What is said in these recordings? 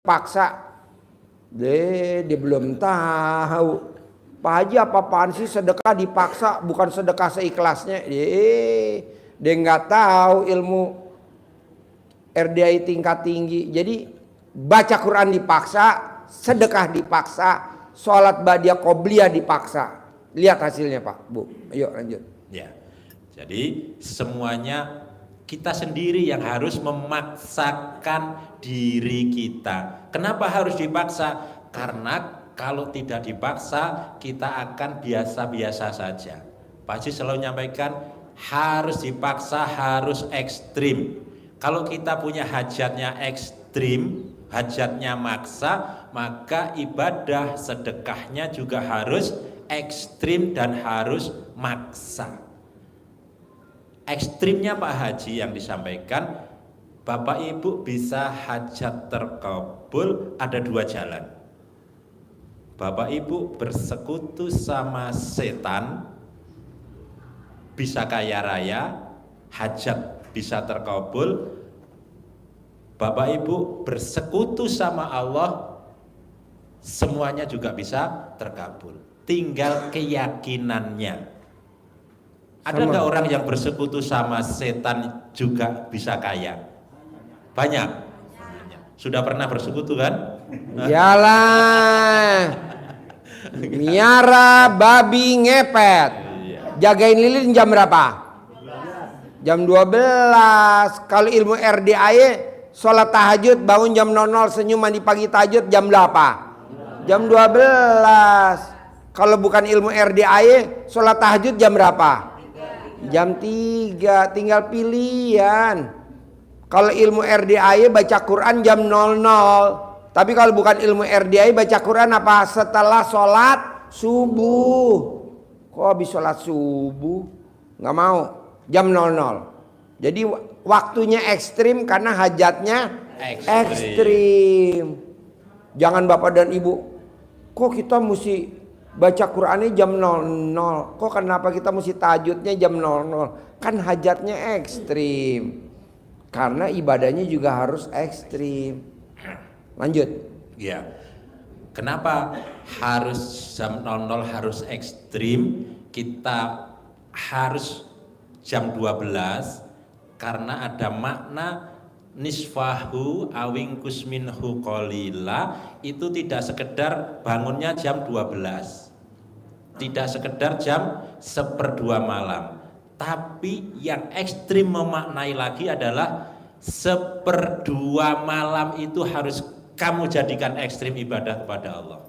paksa. Dia belum tahu. Pak Haji apa-apaan sih sedekah dipaksa, bukan sedekah seikhlasnya. Dia nggak tahu ilmu RDI tingkat tinggi. Jadi baca Quran dipaksa, sedekah dipaksa, sholat ba'diyah qobliyah dipaksa. Lihat hasilnya Pak, Bu. Ayo lanjut. Ya. Jadi semuanya kita sendiri yang harus memaksakan diri kita. Kenapa harus dipaksa? Karena kalau tidak dipaksa kita akan biasa-biasa saja. Pak Haji selalu menyampaikan harus dipaksa, harus ekstrim. Kalau kita punya hajatnya ekstrim, hajatnya maksa, maka ibadah sedekahnya juga harus ekstrim dan harus maksa. Ekstrimnya Pak Haji yang disampaikan, Bapak Ibu bisa hajat terkabul ada dua jalan. Bapak Ibu bersekutu sama setan, bisa kaya raya, hajat bisa terkabul. Bapak Ibu bersekutu sama Allah, semuanya juga bisa terkabul. Tinggal keyakinannya. Ada nggak orang yang bersekutu sama setan juga bisa kaya? Banyak. Sudah pernah bersekutu kan? Jalan. Miara babi ngepet. Jagain lilin jam berapa? Jam 12. Kalau ilmu RDAY, sholat tahajud bangun jam 00, senyum mandi pagi tahajud jam berapa? Jam 12. Kalau bukan ilmu RDAY, sholat tahajud jam berapa? Jam 3. Tinggal pilihan. Kalau ilmu RDAY baca Quran jam 00. Tapi kalau bukan ilmu RDAY baca Quran apa? Setelah sholat subuh. Kok habis sholat subuh? Nggak mau. Jam 00. Jadi waktunya ekstrim karena hajatnya ekstrim. Jangan Bapak dan Ibu, kok kita mesti baca Qurannya jam 00? Kok kenapa kita mesti tahajudnya jam 00? Kan hajatnya ekstrim. Karena ibadahnya juga harus ekstrim. Lanjut. Ya. Kenapa harus jam 00 harus ekstrim? Kita harus jam 12 karena ada makna nisfahu awingkus minhu qalila. Itu tidak sekedar bangunnya jam 12, tidak sekedar jam 1/2 malam, tapi yang ekstrim memaknai lagi adalah 1/2 malam itu harus kamu jadikan ekstrim ibadah kepada Allah.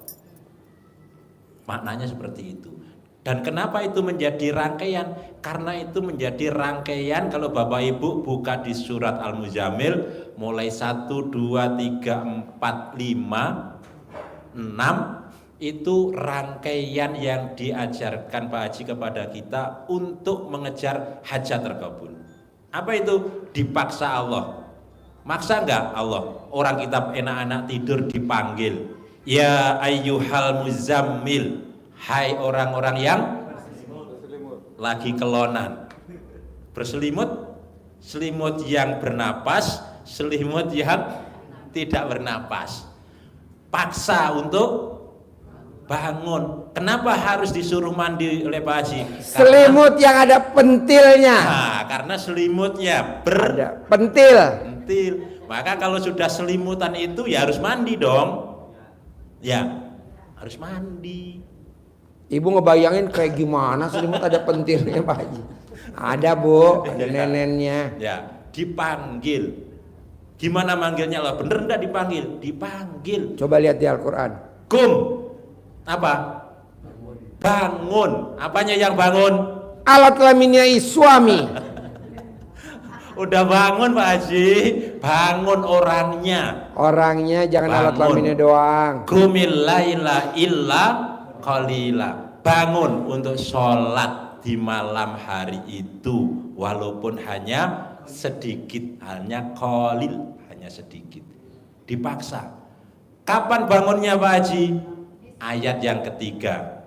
Maknanya seperti itu. Dan kenapa itu menjadi rangkaian? Karena itu menjadi rangkaian kalau Bapak Ibu buka di surat Al-Muzammil mulai 1, 2, 3, 4, 5, 6 itu rangkaian yang diajarkan Pak Haji kepada kita untuk mengejar hajat terkabul. Apa itu? Dipaksa Allah. Maksa enggak Allah? Orang kita enak-enak tidur dipanggil, ya ayyuhal muzammil, hai orang-orang yang lagi kelonan, berselimut, selimut yang bernapas, selimut yang tidak bernapas. Paksa untuk bangun. Kenapa harus disuruh mandi oleh Pak Haji? Selimut yang ada pentilnya. Nah, karena selimutnya ada pentil. Maka kalau sudah selimutan itu ya harus mandi dong. Ya, harus mandi. Ibu ngebayangin kayak gimana selimut ada pentilnya Pak Haji? Ada Bu, ada nenennya. Ya, dipanggil. Gimana manggilnya Allah? Bener enggak dipanggil? Dipanggil. Coba lihat di Al-Quran. Kum. Apa? Bangun. Apanya yang bangun? Alat kelaminnya suami. Udah bangun Pak Haji, bangun orangnya. Orangnya jangan bangun. Alat kelaminnya doang. Qumil laila illa qalila. Bangun untuk sholat di malam hari itu, walaupun hanya sedikit, hanya qalil, hanya sedikit. Dipaksa. Kapan bangunnya Pak Haji? Ayat yang ketiga.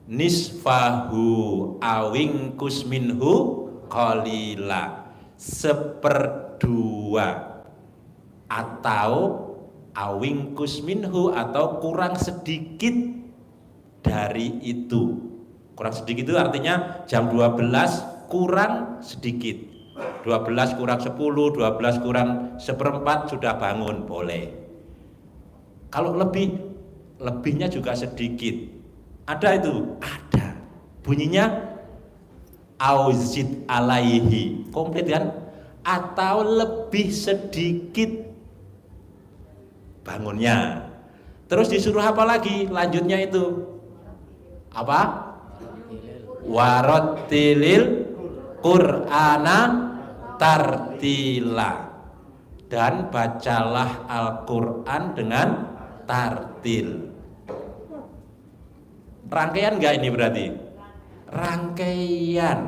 Nisfahu awingkus minhu qalila. 1/2 atau awingkus minhu, atau kurang sedikit dari itu. Kurang sedikit itu artinya jam 12 kurang sedikit, 12 kurang 10, 12 kurang seperempat sudah bangun, boleh. Kalau lebihnya juga sedikit, ada itu, ada bunyinya auzid alaihi, komplit kan, atau lebih sedikit bangunnya. Terus disuruh apa lagi? Lanjutnya itu apa? Warattilil Qur'ana tartila, dan bacalah Al-Quran dengan tartil. Rangkaian enggak ini berarti? Rangkaian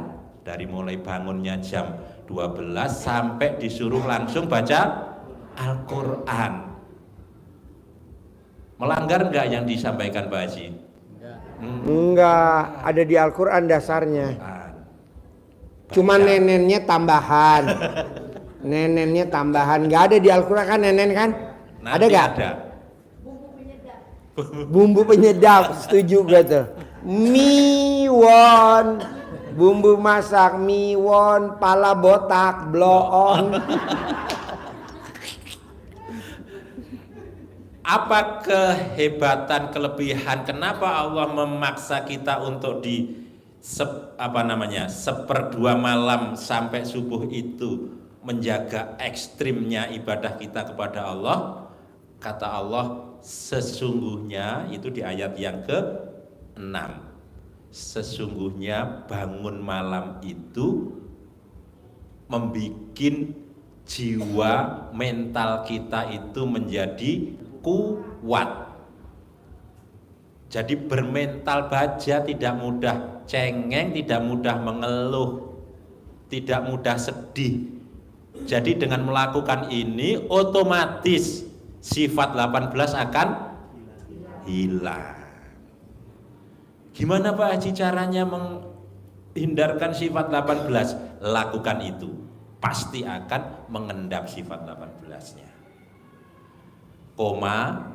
dari mulai bangunnya jam 12 sampai disuruh langsung baca Al-Quran. Melanggar enggak yang disampaikan Pak Haji? Enggak, ada di Al-Quran dasarnya. Cuma nenennya tambahan. Nenennya tambahan. Enggak ada di Al-Quran kan nenen kan? Nanti ada enggak? Ada. Bumbu penyedap, setuju gak tuh? Miwon, bumbu masak, miwon, pala botak, bloon. Apa kehebatan, kelebihan, kenapa Allah memaksa kita untuk seperdua malam sampai subuh itu menjaga ekstrimnya ibadah kita kepada Allah? Kata Allah, sesungguhnya itu di ayat yang ke-6, sesungguhnya bangun malam itu membikin jiwa mental kita itu menjadi kuat. Jadi bermental baja, tidak mudah cengeng, tidak mudah mengeluh, tidak mudah sedih. Jadi dengan melakukan ini otomatis sifat 18 akan hilang. Gimana Pak Haji caranya menghindarkan sifat 18? Lakukan itu, pasti akan mengendap sifat 18-nya. Koma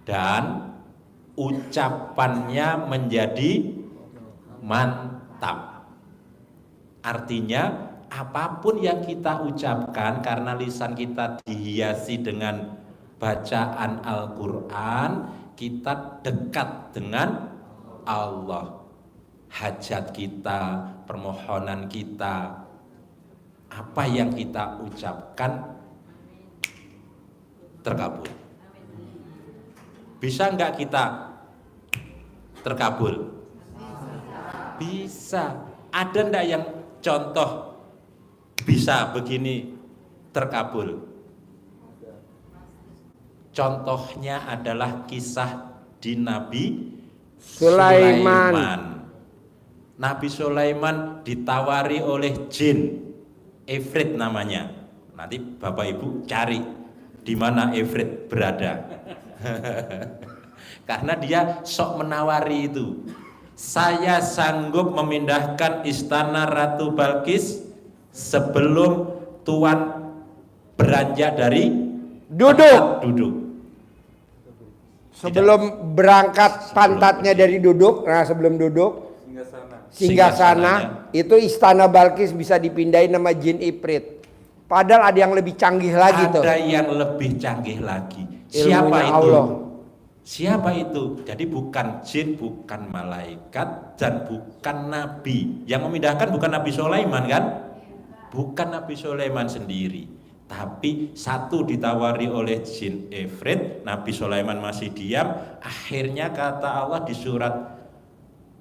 dan ucapannya menjadi mantap. Artinya apapun yang kita ucapkan, karena lisan kita dihiasi dengan bacaan Al-Quran, kita dekat dengan Allah. Hajat kita, permohonan kita, apa yang kita ucapkan terkabul. Bisa enggak kita terkabul? Bisa. Ada enggak yang contoh bisa begini terkabul? Contohnya adalah kisah di Nabi Sulaiman. Nabi Sulaiman ditawari oleh jin, Ifrit namanya. Nanti Bapak Ibu cari di mana Ifrit berada. Karena dia sok menawari itu. Saya sanggup memindahkan istana Ratu Balkis sebelum Tuan beranjak dari duduk. Sebelum berangkat pantatnya dari duduk, nah sebelum duduk singgasana itu istana Balkis bisa dipindahin nama jin Ifrit. Padahal ada yang lebih canggih lagi tuh. Ada yang lebih canggih lagi. Ilmunya Siapa itu? Allah. Siapa itu? Jadi bukan jin, bukan malaikat, dan bukan nabi. Yang memindahkan bukan Nabi Sulaiman kan? Bukan Nabi Sulaiman sendiri. Tapi satu ditawari oleh jin Ifrit, Nabi Sulaiman masih diam. Akhirnya kata Allah di surat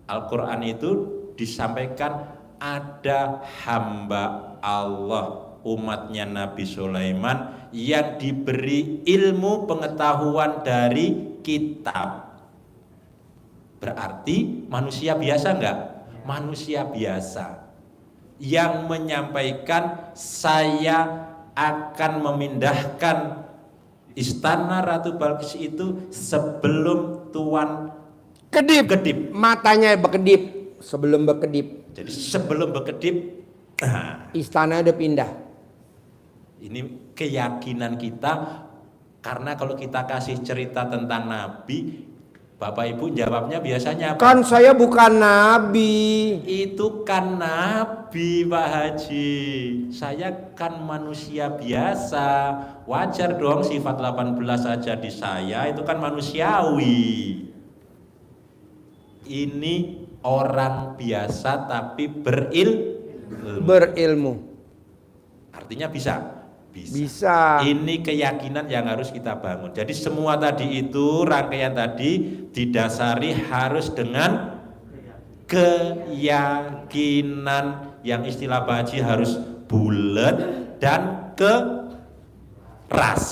Al-Quran itu disampaikan, ada hamba Allah, umatnya Nabi Sulaiman, yang diberi ilmu pengetahuan dari kitab. Berarti manusia biasa enggak? Manusia biasa yang menyampaikan, saya akan memindahkan istana Ratu Balkis itu sebelum Tuan kedip. Matanya berkedip sebelum berkedip. Jadi sebelum berkedip, istana udah pindah. Ini keyakinan kita Karena kalau kita kasih cerita tentang Nabi, Bapak Ibu jawabnya biasanya apa? Kan saya bukan nabi. Itu kan Nabi Pak Haji. Saya kan manusia biasa. Wajar dong sifat 18 saja di saya, itu kan manusiawi. Ini orang biasa tapi Berilmu. Artinya bisa. Bisa. Ini keyakinan yang harus kita bangun. Jadi semua tadi itu, rangkaian tadi didasari harus dengan keyakinan, yang istilah Pak Haji harus bulat dan keras.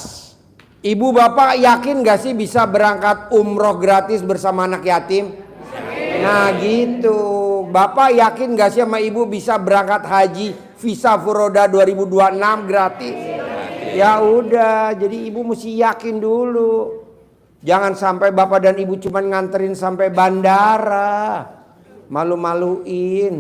Ibu bapak yakin gak sih bisa berangkat umroh gratis bersama anak yatim? Nah gitu. Bapak yakin gak sih sama ibu bisa berangkat haji visa Furoda 2026 gratis? Ya udah, jadi ibu mesti yakin dulu. Jangan sampai bapak dan ibu cuma nganterin sampai bandara. Malu-maluin.